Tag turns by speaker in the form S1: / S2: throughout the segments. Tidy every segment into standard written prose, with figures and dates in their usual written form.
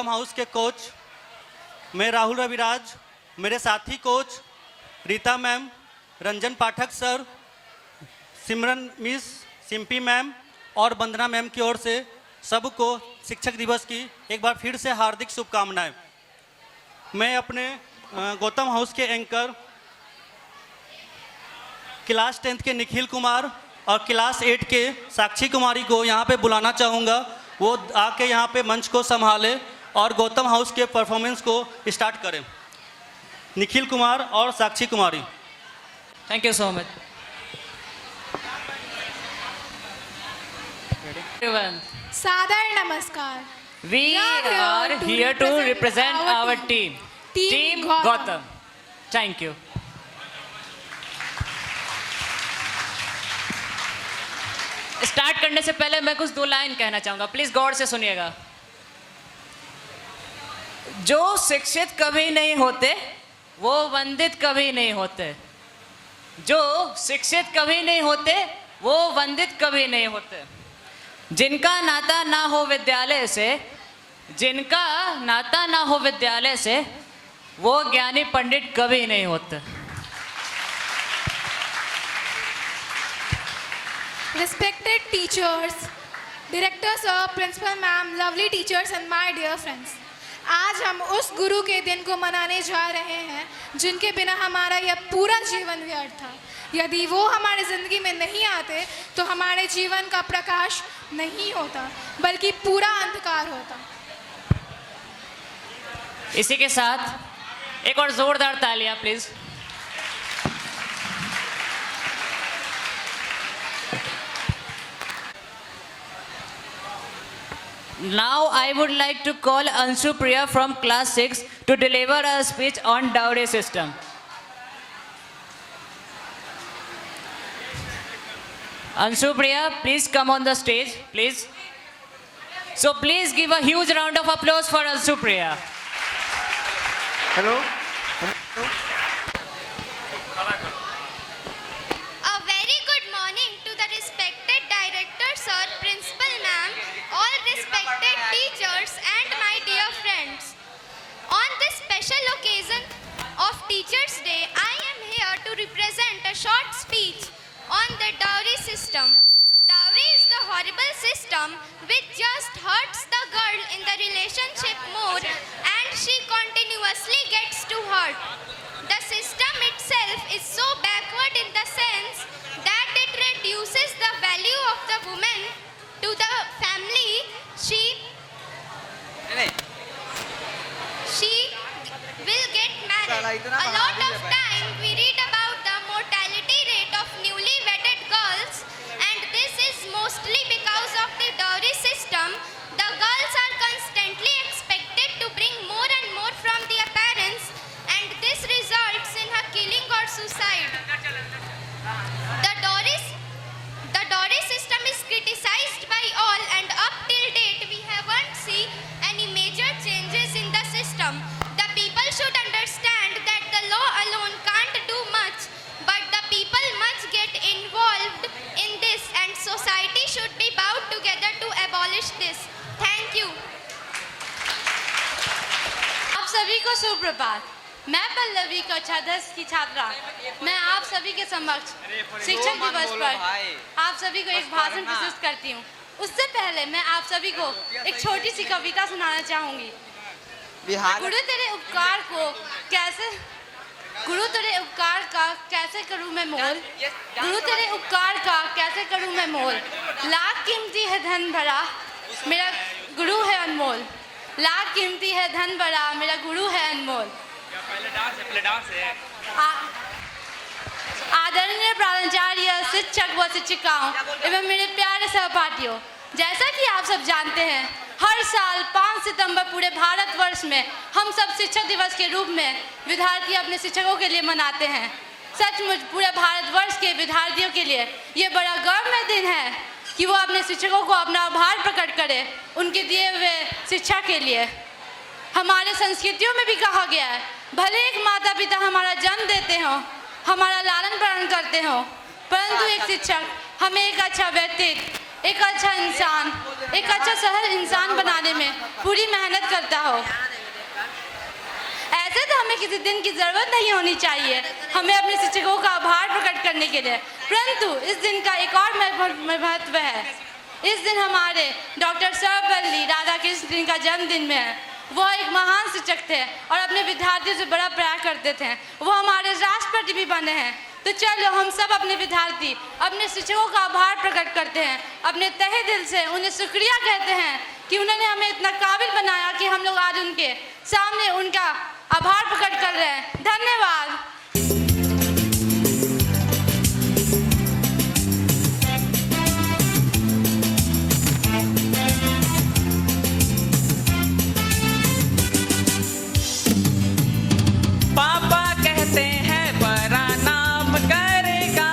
S1: Gautam house के coach मैं राहुल रविराज, मेरे साथी कोच रीता मैम, रंजन पाठक सर, सिमरन मिस, सिम्पी मैम और वंदना मैम की ओर से सबको शिक्षक दिवस की एक बार फिर से हार्दिक शुभकामनाएं। मैं अपने गौतम हाउस के एंकर क्लास 10th के निखिल कुमार और क्लास 8 के साक्षी कुमारी को यहाँ पे बुलाना चाहूँगा। वो आके यहाँ पे मंच को संभाले और गौतम हाउस के परफॉर्मेंस को स्टार्ट करें। निखिल कुमार और Sakshi Kumari.
S2: Thank you so much.
S3: सादर नमस्कार।
S2: We are here to represent our team. Team Gautam. Thank you. Start करने से पहले मैं कुछ 2 लाइन कहना चाहूंगा, प्लीज गौर से सुनिएगा। जो शिक्षित कभी नहीं होते वो वंदित कभी नहीं होते। जो शिक्षित कभी नहीं होते वो वंदित कभी नहीं होते। जिनका नाता ना हो विद्यालय से, जिनका नाता ना हो विद्यालय से, वो ज्ञानी पंडित कभी नहीं होते।
S3: Respected teachers, director sir, principal ma'am, lovely teachers and my dear friends. आज हम उस गुरु के दिन को मनाने जा रहे हैं जिनके बिना हमारा यह पूरा जीवन व्यर्थ था। यदि वो हमारे ज़िंदगी में नहीं आते तो हमारे जीवन का प्रकाश नहीं होता बल्कि पूरा अंधकार होता।
S2: इसी के साथ एक और जोरदार तालियां please. Now I would like to call Anshu Priya from class 6 to deliver a speech on dowry system. Anshu Priya, please come on the stage, please. So please give a huge round of applause for Anshu Priya.
S4: Hello.
S5: A very good morning to the respected director sir, principal ma'am, all respected teachers and my dear friends. On this special occasion of Teachers' Day, I am here to represent a short speech on the dowry system. Dowry is the horrible system which just hurts the girl in the relationship more and she continuously gets to hurt. The system itself is so backward in the sense that it reduces the value of the woman to the family. She will get married. A lot of time we read about the mortality rate of newly wedded girls and this is mostly because of the dowry system. The girls are constantly expected to bring more and more from their parents and this results in her killing or suicide. The dowry system is criticized by all and up till date we haven't seen any major changes in the system. The people should understand that the law alone can't do much, but the people must get involved in this and society should be bound together to abolish this. Thank you.
S6: आप सभी को सुप्रभात। मैं पल्लवी कक्षा 10 की छात्रा, मैं आप सभी के समक्ष शिक्षक दिवस पर आप सभी को एक भाषण प्रस्तुत करती हूँ। उससे पहले मैं आप सभी को एक छोटी सी कविता सुनाना चाहूँगी। गुरु तेरे उपकार का कैसे करूँ मैं मोल, गुरु तेरे उपकार का कैसे करूँ मैं मोल। लाख कीमती है धन भरा, मेरा गुरु है अनमोल। लाख कीमती है धन भरा, मेरा गुरु है अनमोल। आदरणीय प्राचार्य, शिक्षक व शिक्षिकाओं एवं मेरे प्यारे सहपाठियों, जैसा कि आप सब जानते हैं हर साल 5 सितंबर पूरे भारतवर्ष में हम सब शिक्षक दिवस के रूप में विद्यार्थी अपने शिक्षकों के लिए मनाते हैं। सचमुच पूरे भारतवर्ष के विद्यार्थियों के लिए ये बड़ा गौरवमय दिन है कि वो अपने शिक्षकों को अपना आभार प्रकट करें उनके दिए हुए शिक्षा के लिए। हमारे संस्कृतियों में भी कहा गया है, भले एक माता पिता हमारा जन्म देते हों, हमारा लालन पालन करते हों, परंतु एक शिक्षक हमें एक अच्छा व्यक्तित्व, एक अच्छा इंसान, एक अच्छा सहल इंसान बनाने में पूरी मेहनत करता हो। ऐसे तो हमें किसी दिन की ज़रूरत नहीं होनी चाहिए हमें अपने शिक्षकों का आभार प्रकट करने के लिए, परंतु इस दिन का एक और महत्व है। इस दिन हमारे डॉक्टर सर्वपल्ली राधाकृष्ण जिनका जन्मदिन में है। वो एक महान शिक्षक थे और अपने विद्यार्थियों से बड़ा प्यार करते थे। वो हमारे राष्ट्रपति भी बने हैं। तो चलो हम सब अपने विद्यार्थी अपने शिक्षकों का आभार प्रकट करते हैं, अपने तहे दिल से उन्हें शुक्रिया कहते हैं कि उन्होंने हमें इतना काबिल बनाया कि हम लोग आज उनके सामने उनका आभार प्रकट कर रहे हैं। धन्यवाद।
S2: पापा कहते हैं बड़ा नाम करेगा,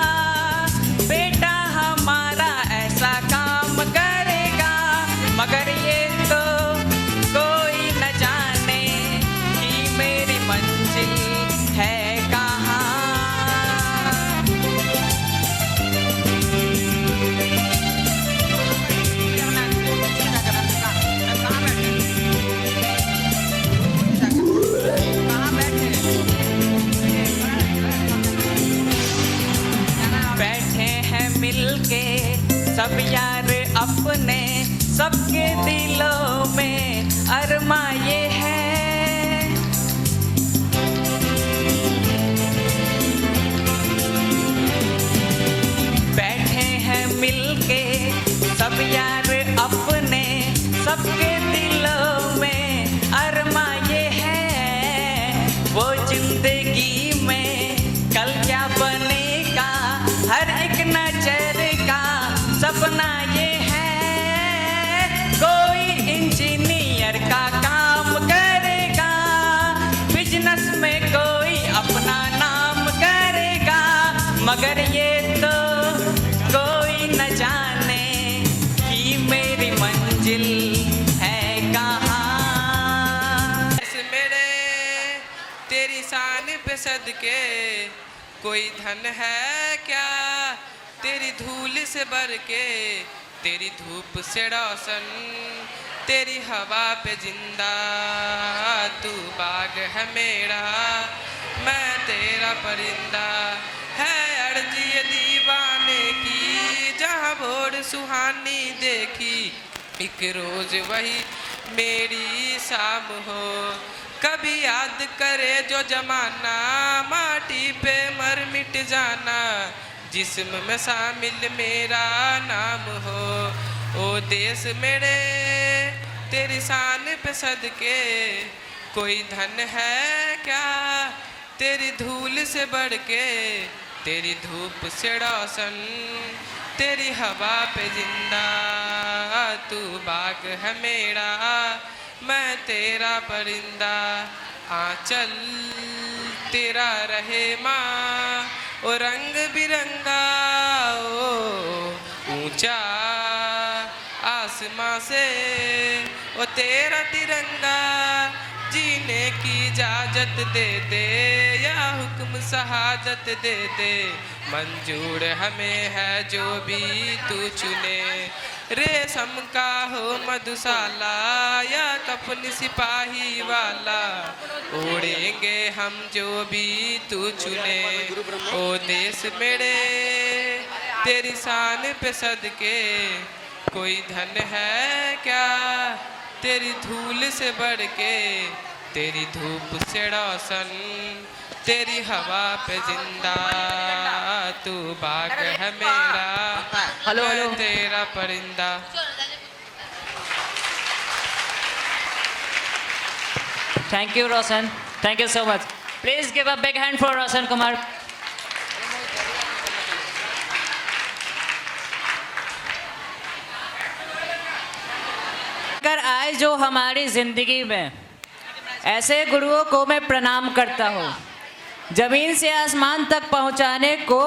S2: बेटा हमारा ऐसा काम करेगा, मगर ये तो कोई न जाने कि मेरी मंजिल है कहाँ। बैठे हैं मिलके सब यार अपने, सबके दिलों में अरमा ये है। बैठे हैं मिलके सब यार अपने, सबके दिलों में अरमा ये है। वो जिंदगी में कल क्या बनेगा हर एक नजर का सपना ये है। कोई इंजीनियर का काम करेगा, बिजनेस में कोई अपना नाम करेगा, मगर ये तो कोई न जाने कि मेरी मंजिल है कहाँ।
S7: मेरे तेरी शान पे सदके कोई धन है क्या, तेरी धूल से भर के तेरी धूप से रोशन, तेरी हवा पे जिंदा तू बाग है मेरा, मैं तेरा परिंदा। है अर्जी ये दीवाने की जहाँ भोर सुहानी देखी, एक रोज वही मेरी शाम हो। कभी याद करे जो जमाना माटी पे मर मिट जाना, जिस्म में शामिल मेरा नाम हो। ओ देश मेरे तेरी शान पे सदके कोई धन है क्या, तेरी धूल से बढ़ के तेरी धूप से रोशन, तेरी हवा पे जिंदा तू बाग है मेरा, मैं तेरा परिंदा। आंचल तेरा रहे माँ ओ रंग बिरंगा, ओ ऊंचा आसमां से ओ तेरा तिरंगा। जीने की इजाजत दे दे या हुक्म शहादत दे दे, मंजूर हमें है जो भी तू चुने। रेशम का हो मधुशाला या कफन सिपाही वाला, ओढ़ेंगे हम जो भी तू चुने। ओ देश मेरे तेरी शान पे सदके कोई धन है क्या, तेरी धूल से बढ़ के तेरी धूप से रोशन, तेरी हवा पे जिंदा तू बाग है मेरा, मैं तेरा परिंदा।
S2: Thank you, Roshan. Thank you so much. Please give a big hand for Roshan Kumar. कर आए जो हमारी जिंदगी में, ऐसे गुरुओं को मैं प्रणाम करता हूँ। जमीन से आसमान तक पहुँचाने को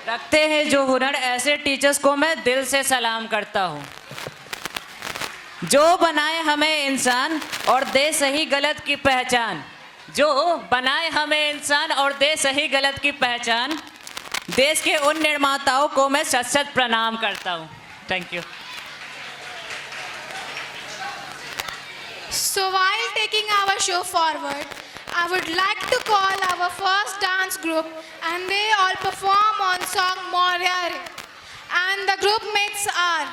S2: रखते हैं जो हुनर, ऐसे टीचर्स को मैं दिल से सलाम करता हूँ। जो बनाए हमें इंसान और दे सही गलत की पहचान, जो बनाए हमें इंसान और दे सही गलत की पहचान, देश के उन निर्माताओं को मैं सत सत प्रणाम करता हूँ। Thank you.
S3: So while taking our show forward, I would like to call our first dance group, and they all perform on song Moria. And the group mates are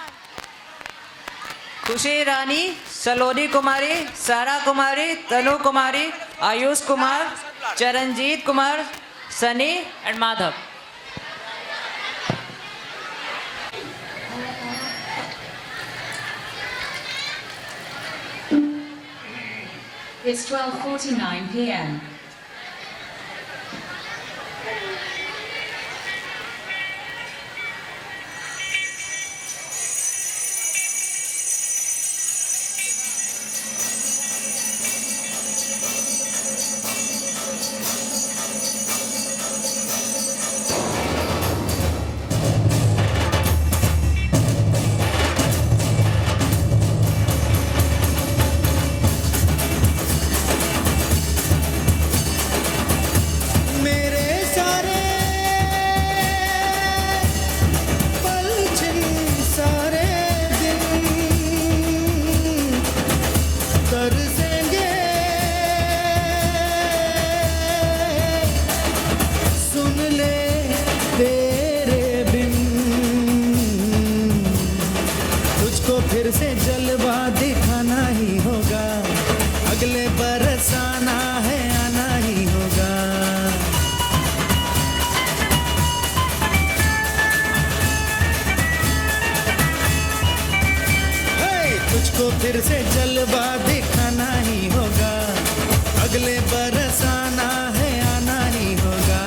S2: खुशी रानी, Saloni Kumari, Sara Kumari, Tanu Kumari, Ayush Kumar, Charanjeet Kumar, Sunny and Madhav.
S8: It's 12:49 p.m.
S9: मेरे सारे पल छिन सारे दिन तरसेंगे सुन ले तेरे बिन तुझको फिर से जलवा दिखाना ही होगा अगले बरस आना है आना ही होगा तुझको फिर से जलवा दिखाना ही होगा अगले बरस आना है आना ही होगा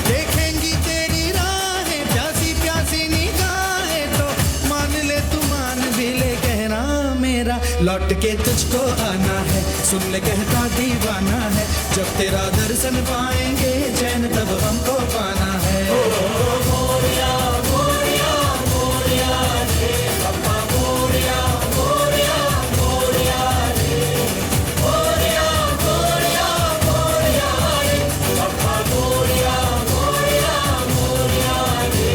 S9: देखेंगी तेरी राहें प्यासी प्यासी निगाहें तो मान ले तू मान भी ले कहना मेरा लौट के तुझको आना है सुन ले कहता दीवाना है जब तेरा दर्शन पाएंगे चैन तब हमको पाना है मोरिया मोरिया मोरिया रे बाबा मोरिया मोरिया मोरिया रे मोरिया मोरिया मोरिया रे बाबा मोरिया मोरिया मोरिया रे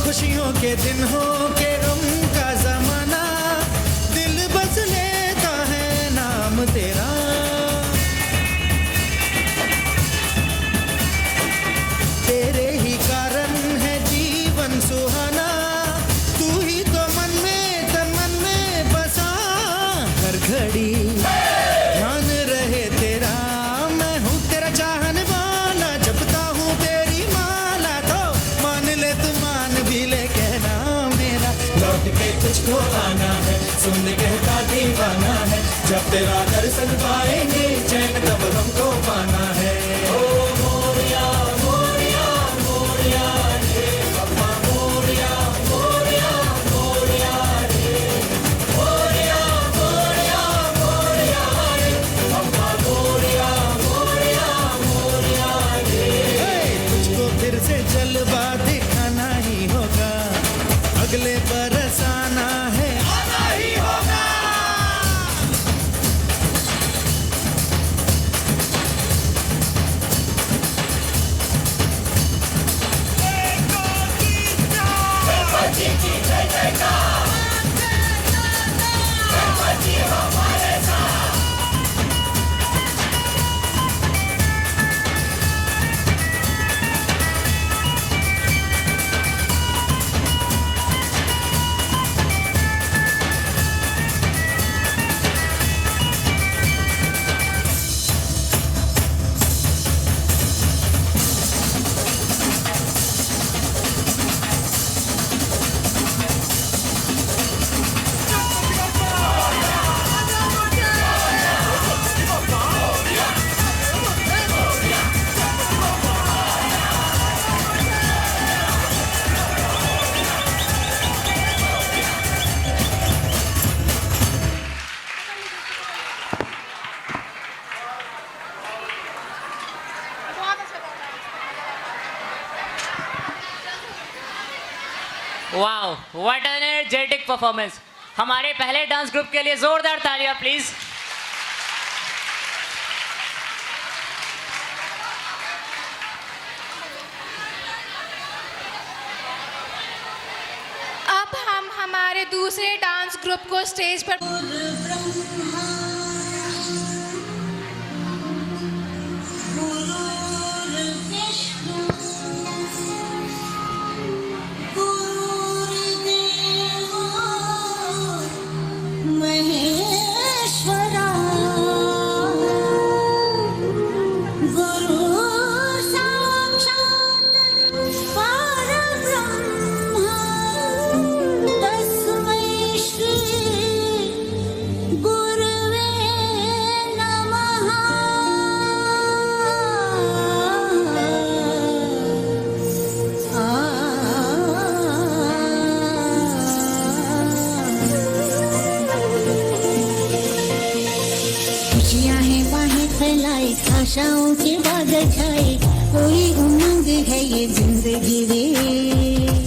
S9: खुशियों के दिन हो के गम का जमाना दिल बस लेता है नाम तेरा तेरे ही कारण है जीवन सुहाना तू ही तो मन में तन मन में बसा हर घड़ी ध्यान रहे तेरा मैं हूँ तेरा चाहने वाला जपता हूँ तेरी माला तो मान ले तू मान भी ले कहना मेरा लौट के तुझको आना है सुन ले कहता दीवाना है जब तेरा दर्शन पाएंगे चैन तब हमको पाना है ओ मोरिया मोरिया मोरिया रे बाबा मोरिया मोरिया मोरिया रे मोरिया मोरिया मोरिया रे बाबा मोरिया मोरिया मोरिया रे तुझको फिर से जलवा दिखाना ही होगा अगले बरस आना है आना ही होगा
S2: wow, what an energetic performance. हमारे पहले डांस ग्रुप के लिए जोरदार तालियां प्लीज।
S3: अब हम हमारे दूसरे डांस ग्रुप को स्टेज पर
S9: महेश्वरा गुरु साक्षात् परब्रह्म तस्मै श्री गुरवे नमः। खुशियाँ हैं बाहें फैलाई, आशाओं के बादल छाए, कोई उमंग है ये जिंदगी रे।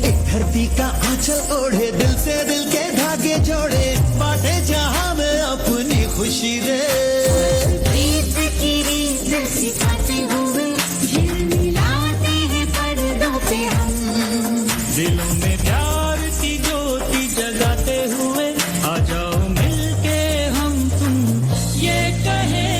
S10: एक धरती का आंचल ओढ़े, दिल से दिल के धागे जोड़े, बांटे जहां में अपनी खुशी रे।
S9: प्रीत की रीत सिखाते हुए झिलमिलाते हैं पर्दों पे हम।
S10: दिलों में प्यार की ज्योति जगाते हुए आ जाओ मिलके हम तुम ये कहे।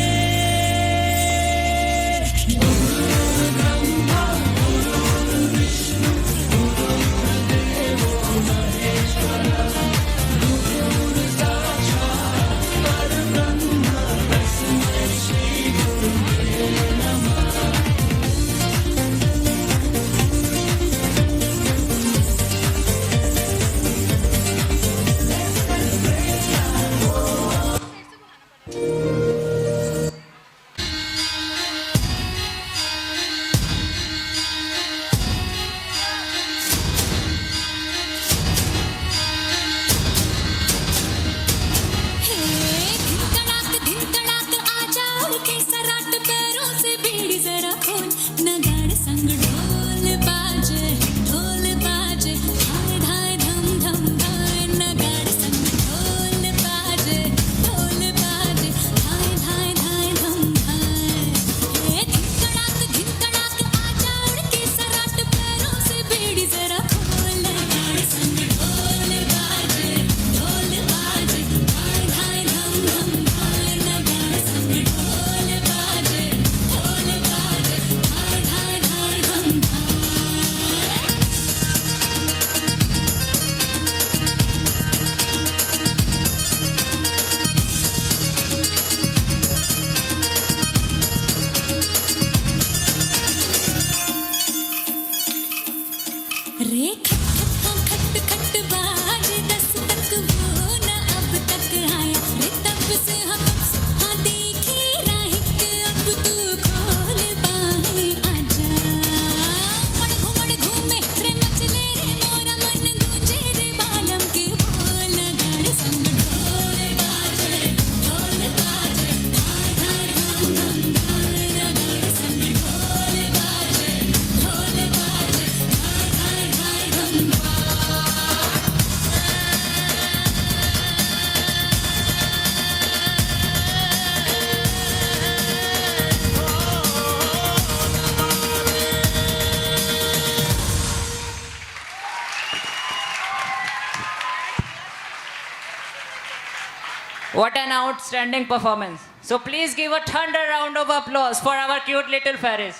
S2: What an outstanding performance. So please give a thunder round of applause for our cute little fairies.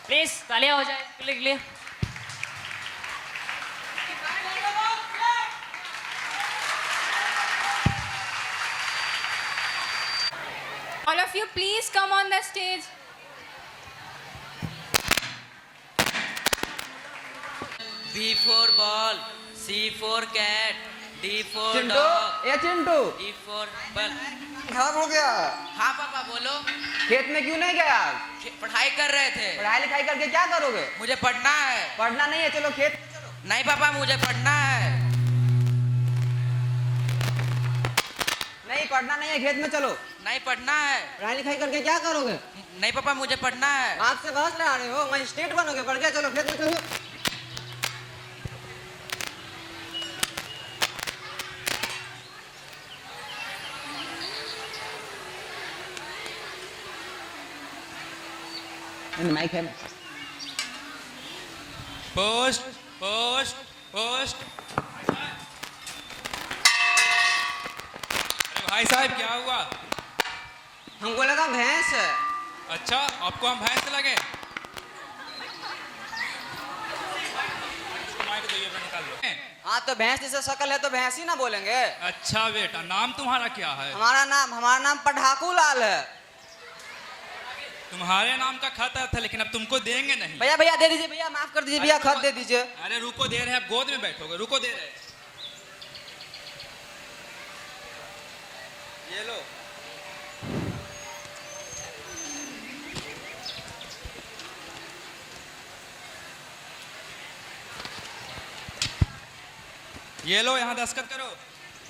S2: Please, तालियां हो जाए इसके लिए।
S3: All of you, please come on the stage.
S11: B for ball, C for cat, D for
S4: Chintu,
S11: dog,
S4: A Chintu,
S11: E for ball.
S4: खराब हो गया।
S11: हाँ पापा बोलो।
S4: खेत में क्यों नहीं गया?
S11: पढ़ाई कर रहे थे।
S4: पढ़ाई लिखाई करके क्या करोगे?
S11: मुझे पढ़ना है।
S4: पढ़ना नहीं है, चलो खेत में चलो।
S11: नहीं पापा मुझे पढ़ना है।
S4: नहीं पढ़ना नहीं है, खेत में चलो।
S11: नहीं पढ़ना है।
S4: पढ़ाई लिखाई करके क्या करोगे?
S11: नहीं पापा मुझे पढ़ना है।
S4: आप से घास लगा रहे हो, मजिस्ट्रेट बनोगे, पढ़ के चलो खेत में चलो। माइक है।
S7: Post post post. अरे भाई साहब क्या हुआ?
S4: हमको लगा भैंस है।
S7: अच्छा आपको हम भैंस लगे? माइक दो, ये भी निकाल लो।
S4: हाँ तो भैंस जैसा शक्ल है तो भैंस ही ना बोलेंगे।
S7: अच्छा बेटा, नाम तुम्हारा क्या है?
S4: हमारा नाम पढ़ाकू लाल है।
S7: तुम्हारे नाम का खत था लेकिन अब तुमको देंगे नहीं।
S4: भैया भैया दे दीजिए, भैया माफ कर दीजिए, भैया खत दे दीजिए।
S7: अरे रुको, दे रहे हैं, आप गोद में बैठोगे, रुको दे रहे हैं। ये लो। ये लो, यहाँ दस्तखत करो।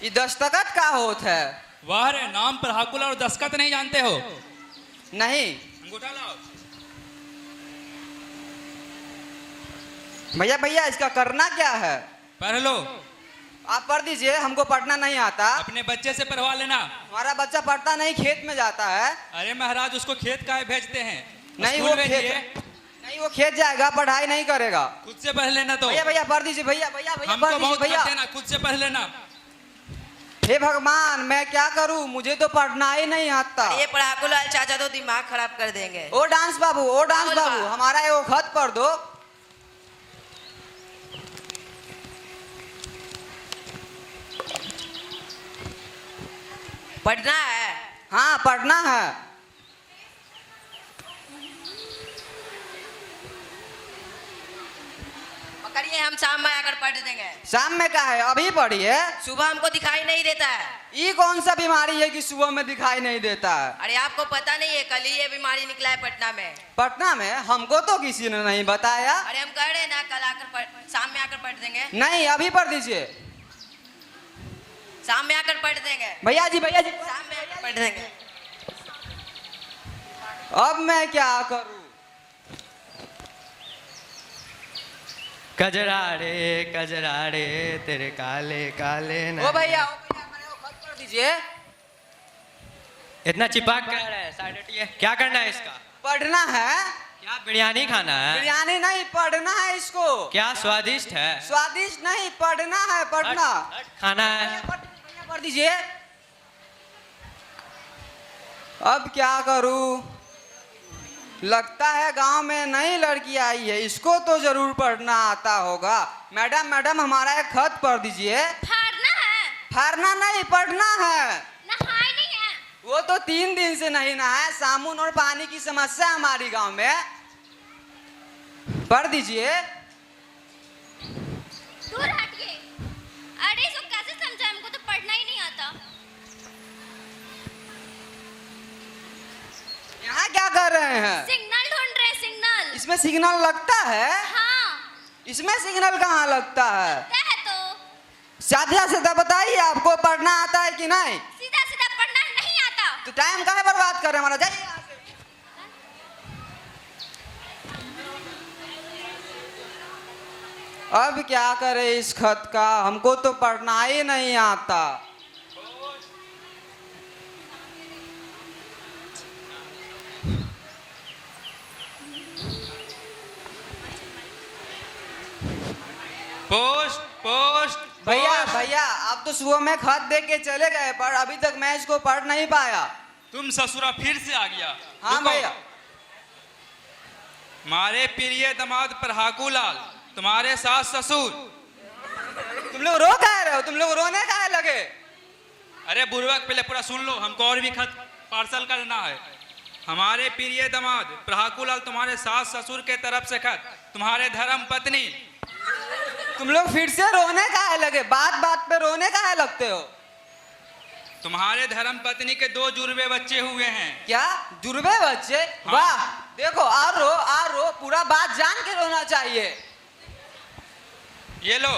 S4: ये दस्तखत का होत है?
S7: वाह रे, नाम पर हाकुल और दस्तखत नहीं जानते हो?
S4: नहीं।
S7: अंगूठा लाओ।
S4: भैया भैया इसका करना क्या है?
S7: पढ़ लो।
S4: आप पढ़ दीजिए, हमको पढ़ना नहीं आता।
S7: अपने बच्चे से पढ़वा लेना।
S4: हमारा बच्चा पढ़ता नहीं, खेत में जाता है।
S7: अरे महाराज, उसको खेत काहे भेजते हैं?
S4: नहीं
S7: स्कूल
S4: वो
S7: भेजिए।
S4: खेत नहीं, वो खेत जाएगा, पढ़ाई नहीं करेगा।
S7: खुद से पढ़ लेना। तो
S4: भैया भैया पढ़ दीजिए, भैया भैया भैया
S7: हमको
S4: पढ़ दीजिए
S7: बहुत
S4: भैया।
S7: खत देना, खुद से पढ़ लेना।
S4: हे भगवान, मैं क्या करूं, मुझे तो पढ़ना ही नहीं आता।
S11: ये पढ़ाकू लाल चाचा तो दिमाग खराब कर देंगे।
S4: ओ डांस बाबू, ओ डांस बाबू, हमारा एगो खत पढ़ दो।
S11: पढ़ना है?
S4: हाँ पढ़ना है।
S11: पकड़िए, हम शाम में आकर पढ़ देंगे।
S4: शाम में क्या है, अभी पढ़िए।
S11: सुबह हमको दिखाई नहीं देता है।
S4: ये कौन सा बीमारी है कि सुबह में दिखाई नहीं देता है?
S11: अरे आपको पता नहीं है, कल ही ये बीमारी निकला है पटना में।
S4: पटना में? हमको तो किसी ने नहीं बताया।
S11: अरे हम कह रहे हैं ना, कल आकर शाम में आकर पढ़ देंगे।
S4: नहीं, अभी पढ़ दीजिए।
S11: शाम में आकर पढ़ देंगे।
S4: भैया जी भैया जी,
S11: शाम में आकर पढ़ देंगे।
S4: अब मैं क्या करूं?
S12: कजरा रे तेरे काले काले
S4: ओ भैया हमारे को खत पढ़ दीजिए।
S12: इतना चिपक कर रहा है, साइड हटिए। क्या करना है इसका?
S4: पढ़ना है।
S12: क्या बिरयानी खाना है?
S4: बिरयानी नहीं, पढ़ना है इसको।
S12: क्या स्वादिष्ट है?
S4: स्वादिष्ट नहीं, पढ़ना है, पढ़ना।
S12: खाना है।
S4: भैया पढ़ दीजिए। अब क्या करूं? लगता है गांव में नई लड़की आई है, इसको तो जरूर पढ़ना आता होगा। मैडम मैडम, हमारा एक खत पढ़ दीजिए।
S5: फाड़ना है?
S4: फाड़ना नहीं, पढ़ना है।
S5: नहाए नहीं है?
S4: वो तो 3 दिन से नहीं नहाए, साबुन और पानी की समस्या है हमारी गांव में। पढ़ दीजिए।
S5: दूर हटिए। अरे इसको कैसे समझाएं, हमको तो पढ़ना ही नहीं आता।
S4: यहाँ क्या कर रहे हैं?
S5: सिग्नल ढूंढ रहे हैं, सिग्नल।
S4: इसमें सिग्नल लगता है?
S5: हाँ।
S4: इसमें सिग्नल कहाँ लगता है?
S5: लगता है तो।
S4: सीधा सीधा बताइए, आपको पढ़ना आता है कि नहीं?
S5: सीधा सीधा पढ़ना नहीं आता।
S4: तो टाइम काहे बर्बाद कर रहे हैं हमारा? जाइए यहाँ से। अब क्या करे इस खत का, हमको तो पढ़ना ही नहीं आता।
S7: Post post.
S4: भैया भैया, आप तो सुबह में खत दे के चले गए, पर अभी तक मैं इसको पढ़ नहीं पाया।
S7: तुम ससुरा फिर से आ गया।
S4: हाँ
S7: रुको।
S4: भैया।
S7: मारे प्रिय दामाद पढ़ाकू लाल, तुम्हारे सास ससुर।
S4: तुम लोग रो कह रहे हो? तुम लोग रोने काहे लगे?
S7: अरे बुर्बक, पहले पूरा सुन लो, हमको और भी खत पार्सल करना है। हमारे प्रिय दामाद पढ़ाकू लाल, तुम्हारे सास ससुर के तरफ से खत, तुम्हारे धर्म पत्नी।
S4: तुम लोग फिर से रोने काहे लगे? बात बात पे रोने काहे लगते हो?
S7: तुम्हारे धर्म पत्नी के 2 जुड़वे बच्चे हुए हैं।
S4: क्या जुड़वे बच्चे?
S7: हाँ।
S4: वाह, देखो और रो, पूरा बात जान के रोना चाहिए।
S7: ये लो।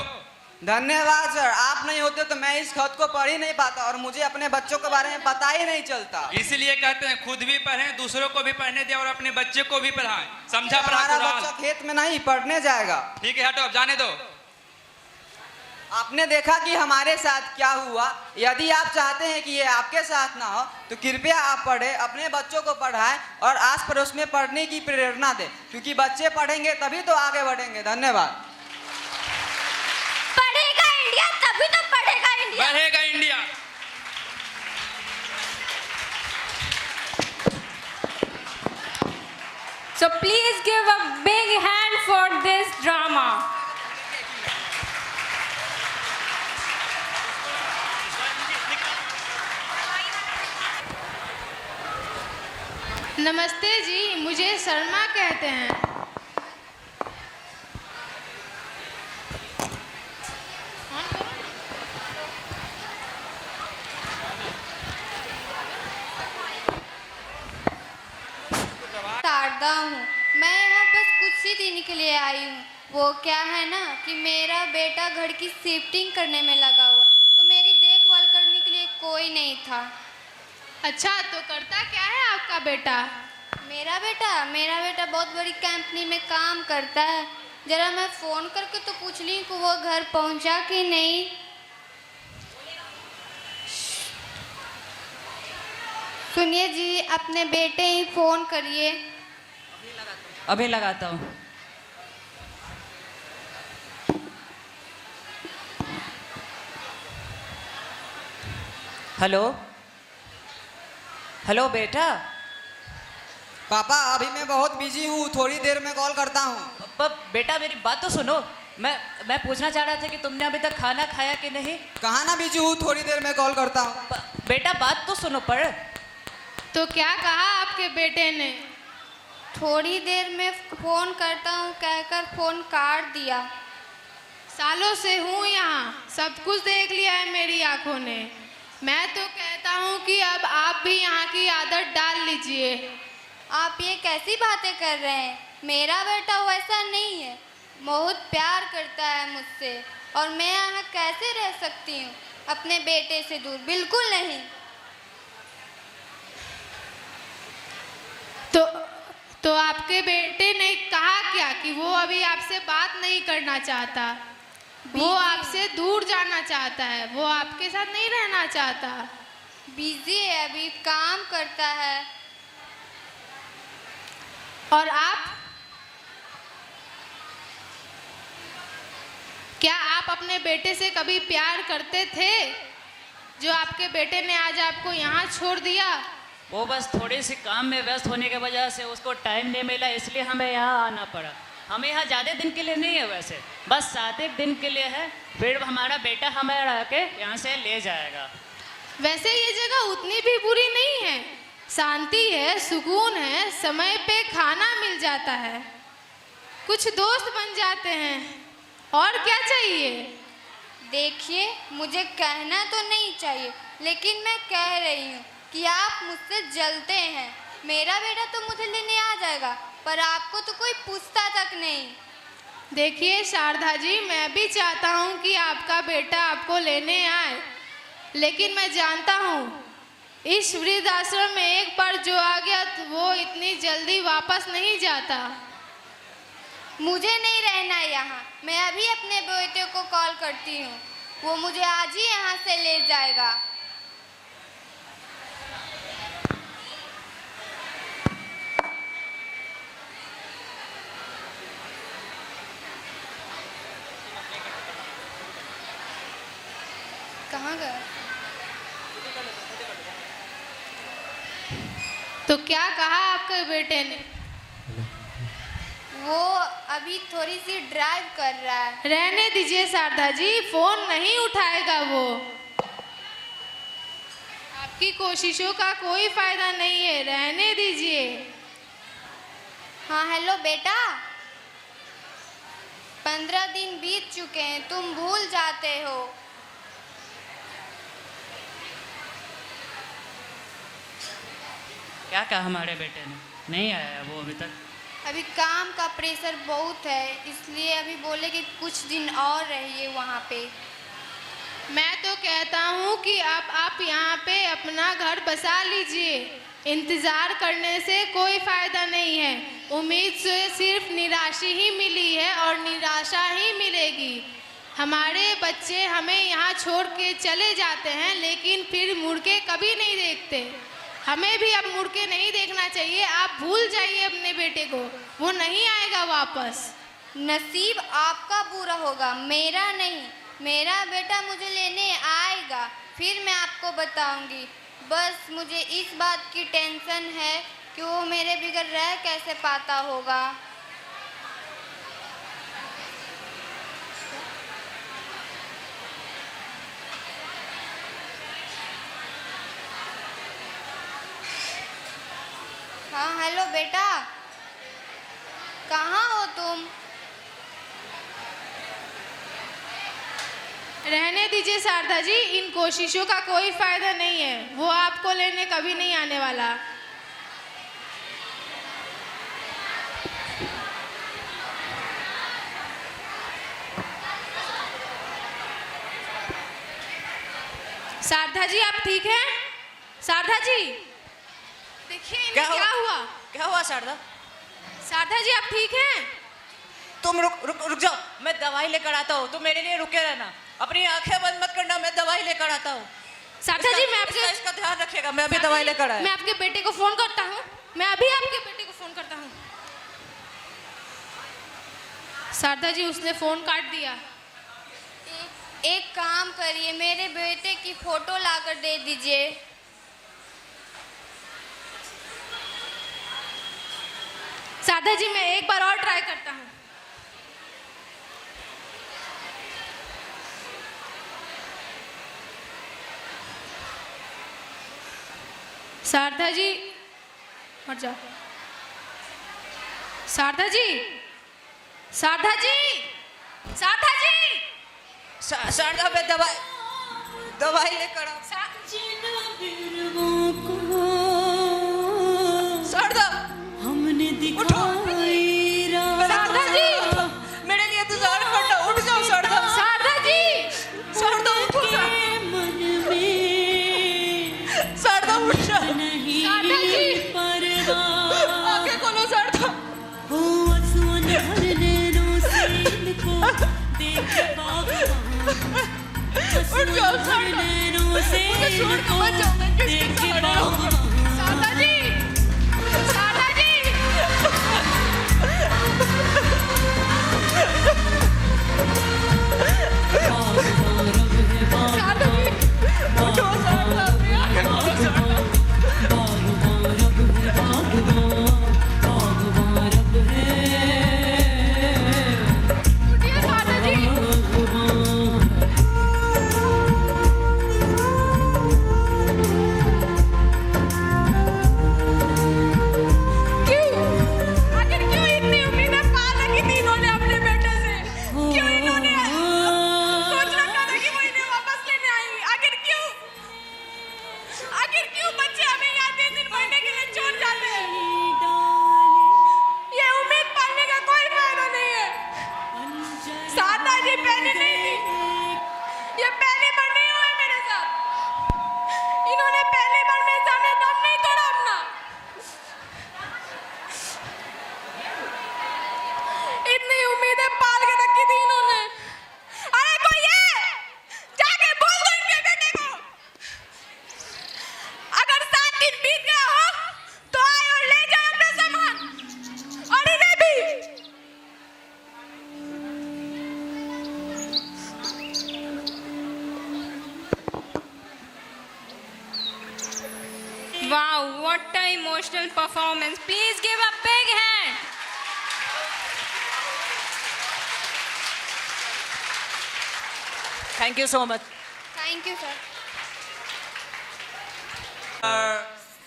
S4: धन्यवाद सर, आप नहीं होते तो मैं इस खत को पढ़ ही नहीं पाता और मुझे अपने बच्चों के बारे में पता ही नहीं चलता।
S7: इसलिए कहते हैं खुद भी पढ़ें, दूसरों को भी पढ़ने दें और अपने बच्चे को भी पढ़ाएं। समझा
S4: हमारा
S7: पढ़ाकू
S4: बच्चा
S7: लाल?
S4: खेत में नहीं पढ़ने जाएगा।
S7: ठीक है, हटो, अब जाने दो।
S4: आपने देखा कि हमारे साथ क्या हुआ। यदि आप चाहते हैं कि ये आपके साथ ना हो तो कृपया आप पढ़ें, अपने बच्चों को पढ़ाएं और आस पड़ोस में पढ़ने की प्रेरणा दें, क्योंकि बच्चे पढ़ेंगे तभी तो आगे बढ़ेंगे। धन्यवाद।
S5: पढ़ेगा इंडिया तभी तो पढ़ेगा इंडिया।
S7: बढ़ेगा India.
S6: So please give a big hand for this drama.
S3: नमस्ते जी, मुझे शर्मा कहते हैं।
S5: शारदा हूँ। मैं यहाँ बस कुछ ही दिन के लिए आई हूँ। वो क्या है ना कि मेरा बेटा घर की शिफ्टिंग करने में लगा हुआ, तो मेरी देखभाल करने के लिए कोई नहीं था।
S3: अच्छा, तो करता क्या है आपका बेटा?
S5: मेरा बेटा बहुत बड़ी कंपनी में काम करता है। जरा मैं फ़ोन करके तो पूछ ली कि वो घर पहुँचा कि नहीं। सुनिए जी, अपने बेटे ही फ़ोन करिए।
S2: अभी लगाता हूँ। हेलो हेलो बेटा।
S4: पापा अभी मैं बहुत बिजी हूँ, थोड़ी देर में कॉल करता हूँ।
S2: बेटा मेरी बात तो सुनो। मैं पूछना चाह रहा था कि तुमने अभी तक खाना खाया कि नहीं।
S4: कहाँ ना बिजी हूँ, थोड़ी देर में कॉल करता हूँ।
S2: बेटा बात तो सुनो पर।
S3: तो क्या कहा आपके बेटे ने?
S5: थोड़ी देर में फ़ोन करता हूँ कहकर फ़ोन काट दिया।
S3: सालों से हूँ यहाँ, सब कुछ देख लिया है मेरी आंखों ने। मैं तो कहता हूँ कि अब आप भी यहाँ की आदत डाल लीजिए।
S5: आप ये कैसी बातें कर रहे हैं? मेरा बेटा वैसा नहीं है, बहुत प्यार करता है मुझसे, और मैं यहाँ कैसे रह सकती हूँ अपने बेटे से दूर? बिल्कुल नहीं।
S3: तो आपके बेटे ने कहा क्या कि वो अभी आपसे बात नहीं करना चाहता, वो आपसे दूर जाना चाहता है, वो आपके साथ नहीं रहना चाहता?
S5: बिजी है, अभी काम करता है।
S3: और आप? क्या आप अपने बेटे से कभी प्यार करते थे, जो आपके बेटे ने आज आपको यहाँ छोड़ दिया?
S2: वो बस थोड़ी सी काम में व्यस्त होने की वजह से उसको टाइम नहीं मिला, इसलिए हमें यहाँ आना पड़ा। हमें यहाँ ज़्यादा दिन के लिए नहीं है, वैसे बस 7-1 दिन के लिए है। फिर हमारा बेटा हमें आके यहाँ से ले जाएगा।
S3: वैसे ये जगह उतनी भी बुरी नहीं है, शांति है, सुकून है, समय पे खाना मिल जाता है, कुछ दोस्त बन जाते हैं, और क्या चाहिए?
S5: देखिए, मुझे कहना तो नहीं चाहिए, लेकिन मैं कह रही हूँ कि आप मुझसे जलते हैं। मेरा बेटा तो मुझे लेने आ जाएगा, पर आपको तो कोई पूछता तक नहीं।
S3: देखिए शारदा जी, मैं भी चाहता हूँ कि आपका बेटा आपको लेने आए, लेकिन मैं जानता हूँ इस वृद्धाश्रम में एक बार जो आ गया तो वो इतनी जल्दी वापस नहीं जाता।
S5: मुझे नहीं रहना यहाँ। मैं अभी अपने बेटे को कॉल करती हूँ, वो मुझे आज ही यहाँ से ले जाएगा। कहाँ गया?
S3: तो क्या कहा आपके बेटे ने?
S5: वो अभी थोड़ी सी ड्राइव कर रहा है।
S3: रहने दीजिए शारदा जी, फोन नहीं उठाएगा वो। आपकी कोशिशों का कोई फायदा नहीं है, रहने दीजिए।
S5: हाँ हेलो बेटा, 15 दिन बीत चुके हैं, तुम भूल जाते हो।
S2: क्या कहा हमारे बेटे ने? नहीं आया वो अभी तक।
S5: अभी काम का प्रेशर बहुत है, इसलिए अभी बोले कि कुछ दिन और रहिए वहाँ पे।
S3: मैं तो कहता हूँ कि आप यहाँ पे अपना घर बसा लीजिए। इंतज़ार करने से कोई फ़ायदा नहीं है। उम्मीद से सिर्फ निराशा ही मिली है और निराशा ही मिलेगी। हमारे बच्चे हमें यहाँ छोड़ के चले जाते हैं लेकिन फिर मुड़ के कभी नहीं देखते। हमें भी अब मुड़ के नहीं देखना चाहिए। आप भूल जाइए अपने बेटे को, वो नहीं आएगा वापस।
S5: नसीब आपका पूरा होगा, मेरा नहीं। मेरा बेटा मुझे लेने आएगा, फिर मैं आपको बताऊंगी। बस मुझे इस बात की टेंशन है कि वो मेरे बगैर रह कैसे पाता होगा। हाँ हेलो बेटा, कहाँ हो तुम?
S3: रहने दीजिए शारदा जी, इन कोशिशों का कोई फायदा नहीं है। वो आपको लेने कभी नहीं आने वाला। शारदा जी आप ठीक हैं? शारदा जी देखिए इन्हें क्या हुआ?
S2: क्या हुआ शारदा?
S3: शारदा जी आप ठीक हैं?
S2: तुम रुक जाओ, मैं दवाई लेकर आता हूँ। तुम मेरे लिए रुके रहना, अपनी आंखें बंद मत करना, मैं दवाई लेकर आता हूँ।
S3: शारदा जी मैं आपके
S2: इसका ध्यान रखिएगा, मैं अभी दवाई लेकर आया।
S3: मैं आपके बेटे को फोन करता हूँ। मैं अभी आपके बेटे को फोन करता हूँ। शारदा जी उसने फोन काट दिया।
S5: एक काम करिए, मेरे बेटे की फोटो लाकर दे दीजिए।
S3: शारदा जी मैं एक बार और ट्राई करता हूँ। शारदा जी मर जाओ। शारदा जी, शारदा जी, शारदा जी,
S2: शारदा मैं दवाई लेकर आ। शारदा
S10: हमने दिखाई
S2: शारदा जी, मेरे लिए इंतजार करना। उठ जाओ शारदा।
S3: शारदा जी,
S2: शारदा उठो।
S10: मन में
S2: शारदा उठ जा।
S3: शारदा जी,
S2: आंखें खोलो शारदा।
S10: हो आंसुओं भर नैनों से इनको देख बागवान।
S2: उठ जाओ शारदा।
S10: नैनों से
S2: छोड़ के मत जाओ, मैं किसके
S10: देख
S2: सहारे रहूंगा?
S10: बागवान।
S3: शारदा जी, शारदा जी, शारदा जी,
S2: उठो शारदा, अपनी आंखें खोलो शारदा।
S3: उठिए शारदा जी। क्यों? आखिर क्यों इतनी उम्मीदें पाल रखी थी इन्होंने अपने बेटे से? क्यों इन्होंने सोच रखा था कि वो इन्हें वापस लेने आएंगे? आखिर क्यों? आखिर क्यों बच्चे हमें यहाँ 3 महीने के लिए छोड़ जाते हैं? ये उम्मीद पालने का कोई फायदा नहीं है। शारदा जी पहले नहीं थी, ये पहली बार नहीं हुआ है मेरे साथ। इन्होंने पहली बार मेरे सामने दम नहीं तोड़ा अपना। इतनी उम्मीदें पाल के रखी थी इन्होंने। अरे कोई है, जाके बोल दो इनके बेटे को, अगर 7 दिन बीत गया हो तो आए और ले जाए अपना सामान, और इन्हें भी।
S5: Wow, what an emotional performance. Please give a big hand.
S2: Thank you so much.
S5: Thank you, sir.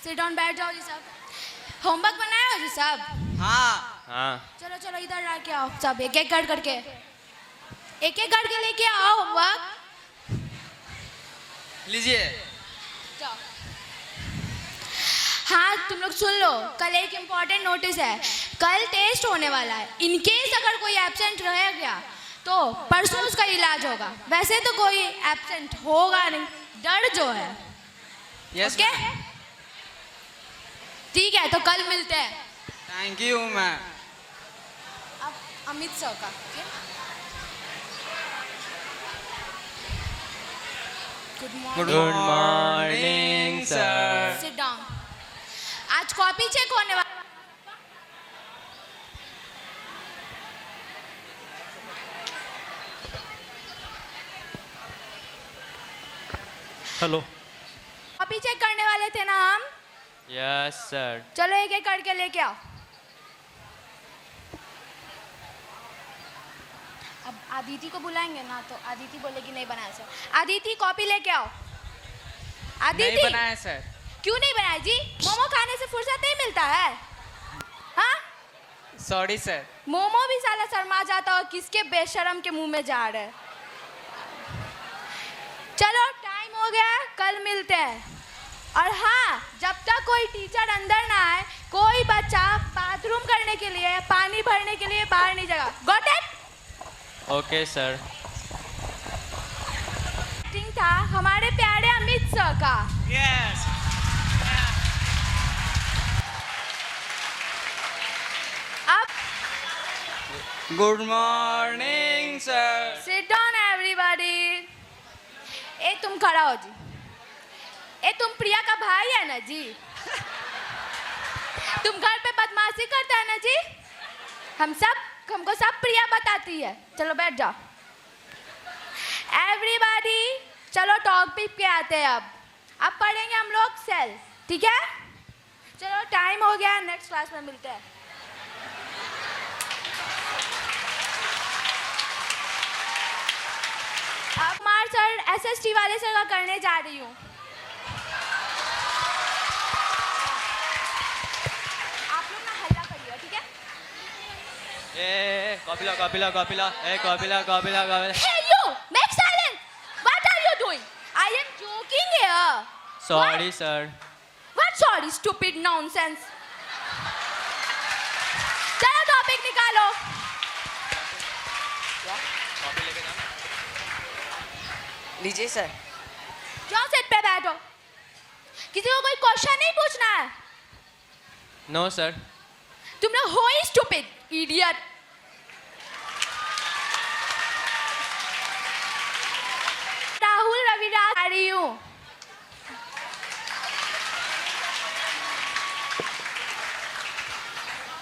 S3: Sit down, बैठ जाओ जी साहब। होमवर्क बनाया हो जी साहब?
S4: हाँ
S12: हाँ
S3: चलो चलो इधर ला के आओ सब, एक एक कर करके, एक एक करके लेके आओ होमवर्क।
S4: लीजिए।
S3: जाओ। हाँ तुम लोग सुन लो, कल एक इम्पॉर्टेंट नोटिस है। कल टेस्ट होने वाला है। इन केस अगर कोई एब्सेंट रह गया तो परसों उसका इलाज होगा। वैसे तो कोई एब्सेंट होगा नहीं, डर जो है।
S4: यस
S3: ओके ठीक है, तो कल मिलते हैं।
S4: Thank you ma'am.
S3: अब अमित सर का
S12: good morning sir.
S3: Sit down. आज कॉपी चेक होने वाला।
S1: हेलो।
S3: कॉपी चेक करने वाले थे ना हम।
S12: Yes sir.
S3: चलो एक एक करके लेके आओ। अब आदिति को बुलाएंगे ना तो आदिति बोलेगी नहीं बनाया सर। आदिति कॉपी लेके आओ। आदिति
S7: नहीं बनाया सर।
S3: क्यों नहीं बनाया जी? मोमो खाने से फुर्सत नहीं मिलता है। हाँ
S7: सॉरी सर।
S3: मोमो भी साला शर्मा जाता और किसके बेशरम के मुंह में जा रहा है। चलो टाइम हो गया, कल मिलते हैं। और हाँ, जब तक कोई टीचर अंदर ना आए, कोई बच्चा बाथरूम करने के लिए, पानी भरने के लिए बाहर नहीं जाएगा। Got it?
S12: Okay sir.
S3: था हमारे प्यारे अमित सर का।
S12: यस।
S3: अब
S4: good morning sir.
S3: Sit down everybody. ए तुम खड़ा हो जी। ए तुम प्रिया का भाई है ना जी? तुम घर पे बदमाशी करता है ना जी? हमको सब प्रिया बताती है। चलो बैठ जाओ एवरीबॉडी। चलो टॉपिक पे आते हैं। अब पढ़ेंगे हम लोग सेल, ठीक है? चलो टाइम हो गया, नेक्स्ट क्लास में मिलते हैं। अब मार सर एसएसटी वाले सर का करने जा रही हूँ। आप लोग ना हल्ला करिए, ठीक है?
S12: ए कॉपी ला कॉपी ला कॉपी ला। ए कॉपी ला कॉपी ला कॉपी ला।
S3: Hey you, make silent. What are you doing? I am joking here.
S12: Sorry sir.
S3: What sorry, stupid nonsense. चलो टॉपिक निकालो।
S4: लीजिए सर।
S3: जाओ सेट पे बैठो। किसी को कोई क्वेश्चन नहीं पूछना है।
S12: No sir.
S3: तुम लोग हो ही स्टूपिड, इडियट। राहुल रविराज आ रही हूँ।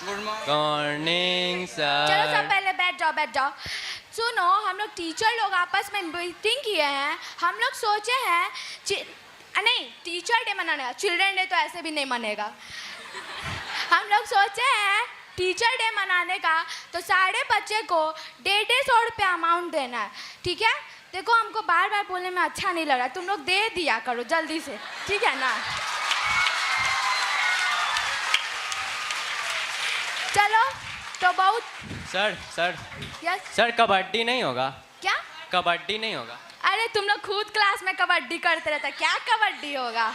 S4: Good
S12: morning sir.
S3: चलो सब पहले बैठ जाओ। सुनो, हम लोग टीचर लोग आपस में मीटिंग किए हैं। हम लोग सोचे हैं नहीं, टीचर डे मनाने, चिल्ड्रन डे तो ऐसे भी नहीं मनेगा। हम लोग सोचे हैं टीचर डे मनाने का, तो सारे बच्चे को 150 रुपये अमाउंट देना है, ठीक है? देखो हमको बार बार बोलने में अच्छा नहीं लग रहा, तुम लोग दे दिया करो जल्दी से, ठीक है ना? चलो तो बहुत
S12: सर
S3: यस।
S12: सर कबड्डी नहीं होगा?
S3: क्या?
S12: कबड्डी नहीं होगा?
S3: अरे तुम लोग खुद क्लास में कबड्डी करते रहते, क्या कबड्डी होगा?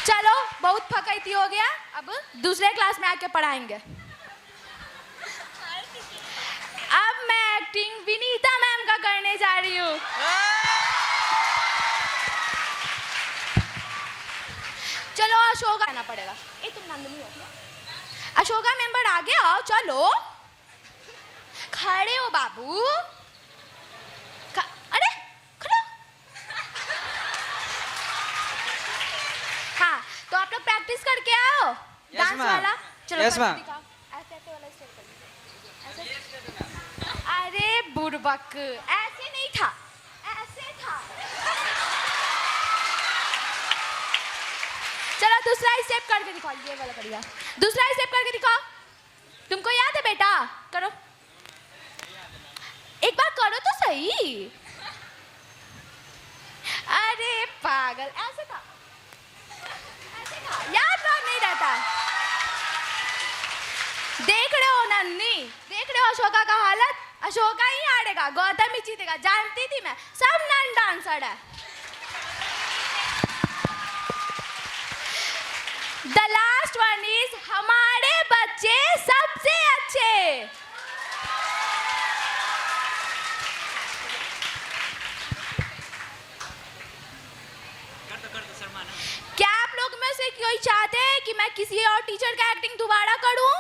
S3: चलो बहुत फकैती हो गया, अब दूसरे क्लास में आके पढ़ाएंगे। अब मैं एक्टिंग विनीता मैम का करने जा रही हूँ। चलो अशोका आना पड़ेगा। ए तुम नंदनी हो क्या? अशोका मेंबर आगे आओ, चलो खड़े हो बाबू। अरे खड़ो। हाँ तो आप लोग प्रैक्टिस करके आओ डांस वाला। चलो
S4: यस मैम।
S3: ऐसे वाला स्टेप करिए। अरे बुड़बक, ऐसे नहीं था, ऐसे था। चलो दूसरा स्टेप करके दिखाओ, ये वाला करिए। दूसरा स्टेप करके दिखाओ। तुमको याद है बेटा? करो एक बार, करो तो सही। अरे पागल, ऐसे था, ऐसे था, याद नहीं रहता। देख रहे हो नन्नी, देख रहे हो अशोका का हालत? अशोका ही हारेगा, गौतम ही जीतेगा, जानती थी मैं। सब नन डांसर है। The last one is हमारे बच्चे सबसे अच्छे। क्या आप लोग में से कोई चाहते हैं कि मैं किसी और टीचर का एक्टिंग दोबारा करूं?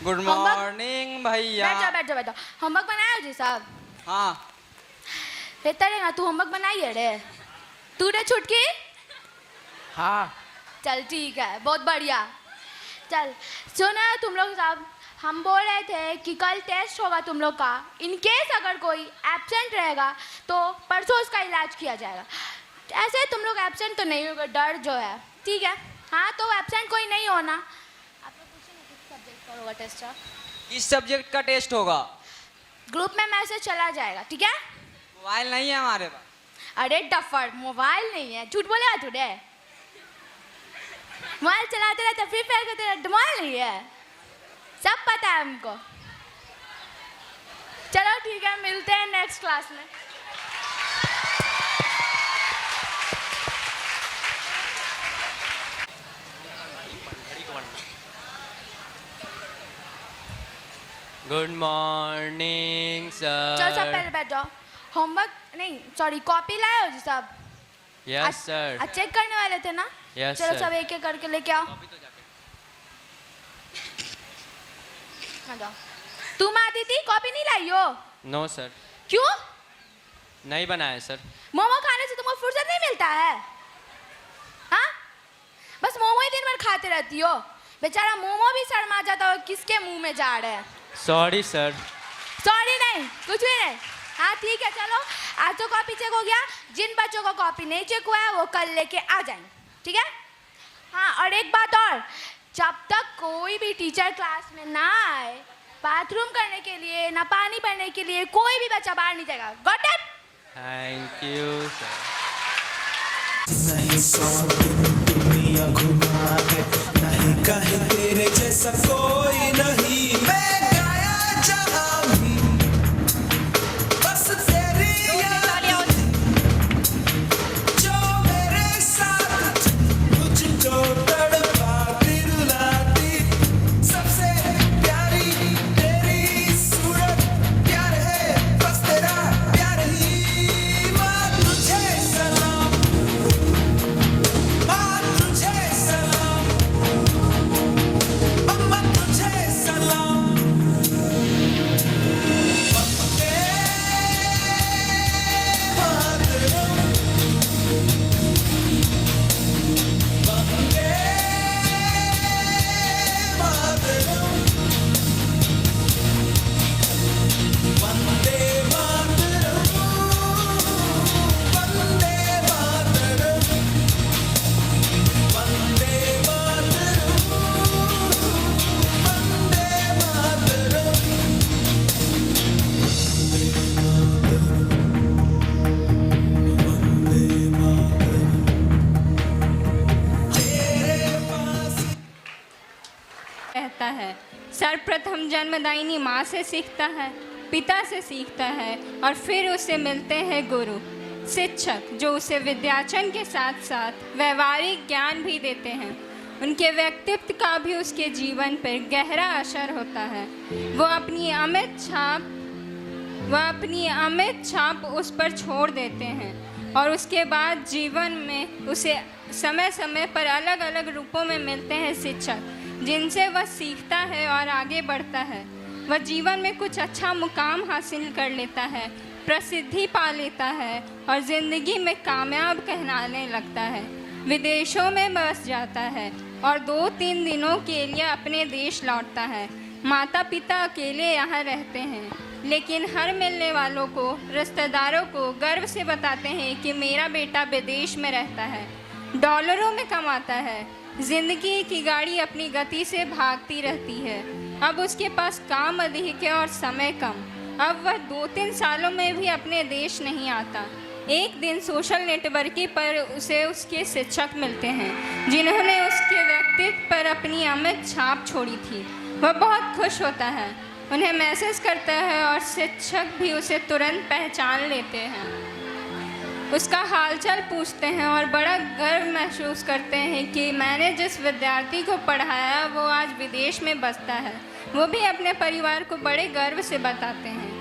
S4: गुड
S6: होमवर्क-
S4: मॉर्निंग भैया।
S6: बैठ जाओ बैठ जाओ बैठ जाओ। होमवर्क बनाया जी साहब?
S4: हाँ
S6: रहता रहेगा, तू होमवर्क बनाई है रे? तू रे छुटकी?
S2: हाँ।
S6: चल ठीक है, बहुत बढ़िया। चल सुना तुम लोग साहब, हम बोल रहे थे कि कल टेस्ट होगा तुम लोग का। इन केस अगर कोई एब्सेंट रहेगा तो परसों उसका इलाज किया जाएगा। ऐसे तुम लोग एब्सेंट तो नहीं होगा, डर जो है, ठीक है? हाँ तो एब्सेंट कोई नहीं होना। आप लोग पूछे ना किस सब्जेक्ट पर होगा टेस्ट?
S4: किस सब्जेक्ट का टेस्ट होगा?
S6: ग्रुप में मैसेज चला जाएगा, ठीक है?
S4: मोबाइल नहीं है हमारे पास।
S6: अरे डफर, मोबाइल नहीं है? झूठ बोलेगा तुझे? मोबाइल चलाते रहते, फ्री फायर करते रहते, मोबाइल नहीं है? सब पता है हमको। चलो ठीक है, मिलते हैं नेक्स्ट क्लास में।
S12: गुड मॉर्निंग
S6: चलो सब
S12: सर।
S6: पहले बैठ जाओ। होमवर्क नहीं, सॉरी, कॉपी लाए हो जी साहब?
S12: Yes sir.
S6: आज चेक करने वाले थे ना?
S12: Yes,
S6: चलो
S12: sir.
S6: सब एक एक करके लेके आओ। आ जाओ। तुम आती थी, कॉपी नहीं लाई हो?
S12: नो सर,
S6: क्यों?
S12: नहीं बनाया सर।
S6: मोमो खाने से तुमको फुर्सत नहीं मिलता है? हाँ, बस मोमो ही दिन भर खाते रहती हो। बेचारा मोमो भी शर्मा जाता हो, किसके मुंह में जा रहे हैं।
S12: Sorry sir.
S6: सॉरी नहीं, कुछ भी नहीं। हाँ ठीक है, चलो आज तो कॉपी चेक हो गया। जिन बच्चों को कॉपी नहीं चेक हुआ है वो कल लेके आ जाएंगे, ठीक है? हाँ, और एक बात और, जब तक कोई भी टीचर क्लास में ना आए बाथरूम करने के लिए, ना पानी भरने के लिए, कोई भी बच्चा बाहर नहीं जाएगा। Got it?
S12: Thank you sir.
S9: नहीं सौ दुनिया घुमा है, नहीं कहे तेरे जैसा कोई नहीं। मैं गाया जहाँ भी बस तेरी याद, जो मेरे साथ मुझको तड़पाती रुलाती। सबसे प्यारी तेरी सूरत, प्यार है बस तेरा प्यार ही। माँ तुझे सलाम, माँ तुझे सलाम, अम्मा तुझे सलाम। वंदे मातरम, वंदे मातरम, वंदे मातरम, वंदे मातरम, वंदे मातरम, वंदे मातरम।
S13: कहता है, सर्वप्रथम जन्मदायिनी माँ से सीखता है, पिता से सीखता है और फिर उसे मिलते हैं गुरु, शिक्षक, जो उसे विद्यार्चन के साथ साथ व्यवहारिक ज्ञान भी देते हैं। उनके व्यक्तित्व का भी उसके जीवन पर गहरा असर होता है। वो अपनी अमिट छाप उस पर छोड़ देते हैं और उसके बाद जीवन में उसे समय समय पर अलग अलग रूपों में मिलते हैं शिक्षक, जिनसे वह सीखता है और आगे बढ़ता है। वह जीवन में कुछ अच्छा मुकाम हासिल कर लेता है, प्रसिद्धि पा लेता है और ज़िंदगी में कामयाब कहलाने लगता है। विदेशों में बस जाता है और 2-3 दिनों के लिए अपने देश लौटता है। माता पिता अकेले यहाँ रहते हैं, लेकिन हर मिलने वालों को, रिश्तेदारों को गर्व से बताते हैं कि मेरा बेटा विदेश में रहता है, डॉलरों में कमाता है। जिंदगी की गाड़ी अपनी गति से भागती रहती है। अब उसके पास काम अधिक है और समय कम। अब वह 2-3 सालों में भी अपने देश नहीं आता। एक दिन सोशल नेटवर्किंग पर उसे उसके शिक्षक मिलते हैं, जिन्होंने उसके व्यक्तित्व पर अपनी अमिट छाप छोड़ी थी। वह बहुत खुश होता है, उन्हें मैसेज करता है और शिक्षक भी उसे तुरंत पहचान लेते हैं। उसका हालचाल पूछते हैं और बड़ा गर्व महसूस करते हैं कि मैंने जिस विद्यार्थी को पढ़ाया वो आज विदेश में बसता है। वो भी अपने परिवार को बड़े गर्व से बताते हैं।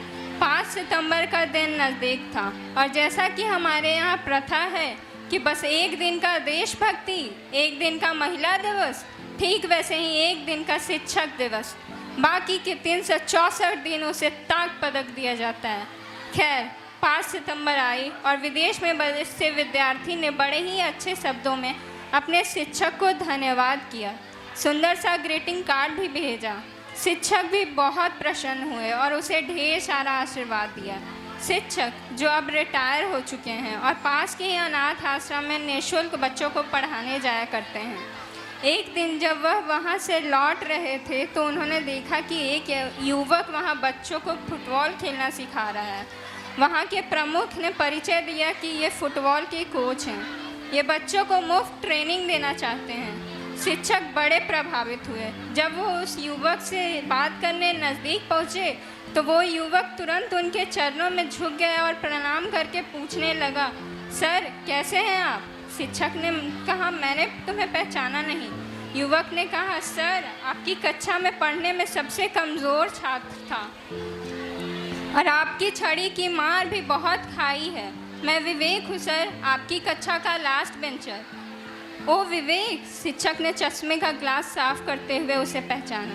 S13: 5 सितंबर का दिन नज़दीक था और जैसा कि हमारे यहाँ प्रथा है कि बस एक दिन का देशभक्ति, एक दिन का महिला दिवस, ठीक वैसे ही एक दिन का शिक्षक दिवस। बाकी के 364 दिन उसे ताक पदक दिया जाता है। खैर 5 सितंबर आई और विदेश में बसे विद्यार्थी ने बड़े ही अच्छे शब्दों में अपने शिक्षक को धन्यवाद किया, सुंदर सा ग्रीटिंग कार्ड भी भेजा। शिक्षक भी बहुत प्रसन्न हुए और उसे ढेर सारा आशीर्वाद दिया। शिक्षक जो अब रिटायर हो चुके हैं और पास के ही अनाथ आश्रम में निःशुल्क बच्चों को पढ़ाने जाया करते हैं। एक दिन जब वह वहां से लौट रहे थे तो उन्होंने देखा कि एक युवक वहां बच्चों को फुटबॉल खेलना सिखा रहा है। वहां के प्रमुख ने परिचय दिया कि ये फुटबॉल के कोच हैं, ये बच्चों को मुफ्त ट्रेनिंग देना चाहते हैं। शिक्षक बड़े प्रभावित हुए। जब वो उस युवक से बात करने नज़दीक पहुँचे तो वो युवक तुरंत उनके चरणों में झुक गया और प्रणाम करके पूछने लगा, सर कैसे हैं आप? शिक्षक ने कहा, मैंने तुम्हें पहचाना नहीं। युवक ने कहा, सर आपकी कक्षा में पढ़ने में सबसे कमज़ोर छात्र था और आपकी छड़ी की मार भी बहुत खाई है। मैं विवेक हूँ सर, आपकी कक्षा का लास्ट बेंचर। ओ विवेक, शिक्षक ने चश्मे का ग्लास साफ करते हुए उसे पहचाना।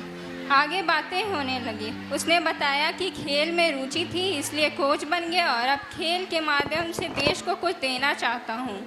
S13: आगे बातें होने लगी। उसने बताया कि खेल में रुचि थी इसलिए कोच बन गया और अब खेल के माध्यम से देश को कुछ देना चाहता हूँ।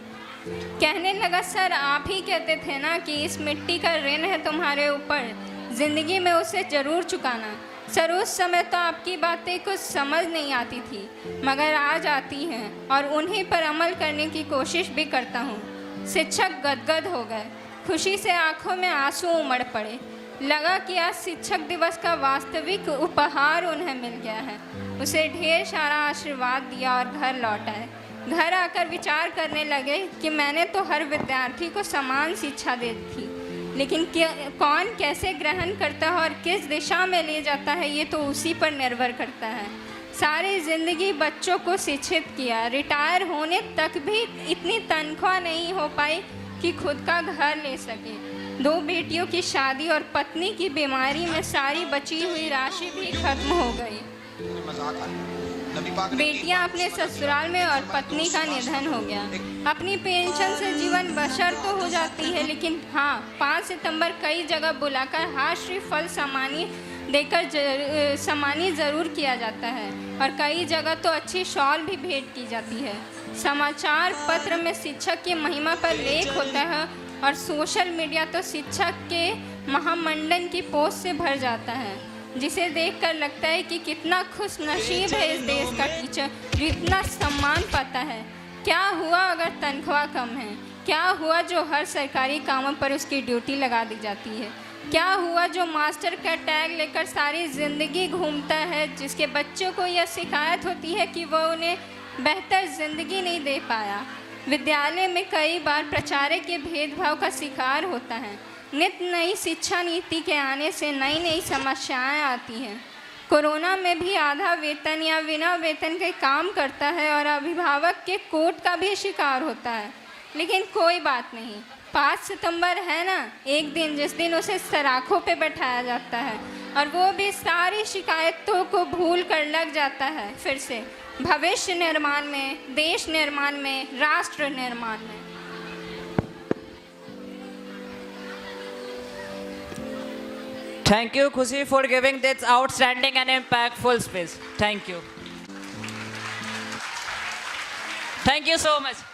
S13: कहने लगा, सर आप ही कहते थे ना कि इस मिट्टी का ऋण है तुम्हारे ऊपर, ज़िंदगी में उसे ज़रूर चुकाना। सर उस समय तो आपकी बातें कुछ समझ नहीं आती थी मगर आज आती हैं और उन्हीं पर अमल करने की कोशिश भी करता हूँ। शिक्षक गदगद हो गए, खुशी से आंखों में आंसू उमड़ पड़े। लगा कि आज शिक्षक दिवस का वास्तविक उपहार उन्हें मिल गया है। उसे ढेर सारा आशीर्वाद दिया और घर लौट आए। घर आकर विचार करने लगे कि मैंने तो हर विद्यार्थी को समान शिक्षा दी थी, लेकिन कौन कैसे ग्रहण करता है और किस दिशा में ले जाता है ये तो उसी पर निर्भर करता है। सारी ज़िंदगी बच्चों को शिक्षित किया, रिटायर होने तक भी इतनी तनख्वाह नहीं हो पाई कि खुद का घर ले सके। 2 बेटियों की शादी और पत्नी की बीमारी में सारी बची हुई राशि भी खत्म हो गई। बेटियां अपने ससुराल में और पत्नी का निधन हो गया। अपनी पेंशन से जीवन बसर तो हो जाती है, लेकिन हाँ 5 सितंबर कई जगह बुलाकर हाश्री फल देकर सम्मानित ज़रूर किया जाता है और कई जगह तो अच्छी शॉल भी भेंट की जाती है। समाचार पत्र में शिक्षक की महिमा पर लेख होता है और सोशल मीडिया तो शिक्षक के महामंडन की पोस्ट से भर जाता है, जिसे देखकर लगता है कि कितना खुश नसीब है इस देश का टीचर जो इतना सम्मान पाता है। क्या हुआ अगर तनख्वाह कम है? क्या हुआ जो हर सरकारी कामों पर उसकी ड्यूटी लगा दी जाती है? क्या हुआ जो मास्टर का टैग लेकर सारी ज़िंदगी घूमता है, जिसके बच्चों को यह शिकायत होती है कि वह उन्हें बेहतर ज़िंदगी नहीं दे पाया? विद्यालय में कई बार प्राचार्य के भेदभाव का शिकार होता है। नित्य नई शिक्षा नीति के आने से नई नई समस्याएं आती हैं। कोरोना में भी आधा वेतन या बिना वेतन के काम करता है और अभिभावक के कोर्ट का भी शिकार होता है, लेकिन कोई बात नहीं। 5 सितंबर है ना, एक दिन जिस दिन उसे सराखों पे बैठाया जाता है और वो भी सारी शिकायतों को भूल कर लग जाता है फिर से भविष्य निर्माण में, देश निर्माण में, राष्ट्र निर्माण में।
S2: Thank you, Khushi, for giving this outstanding and impactful speech. Thank you. Thank you so much.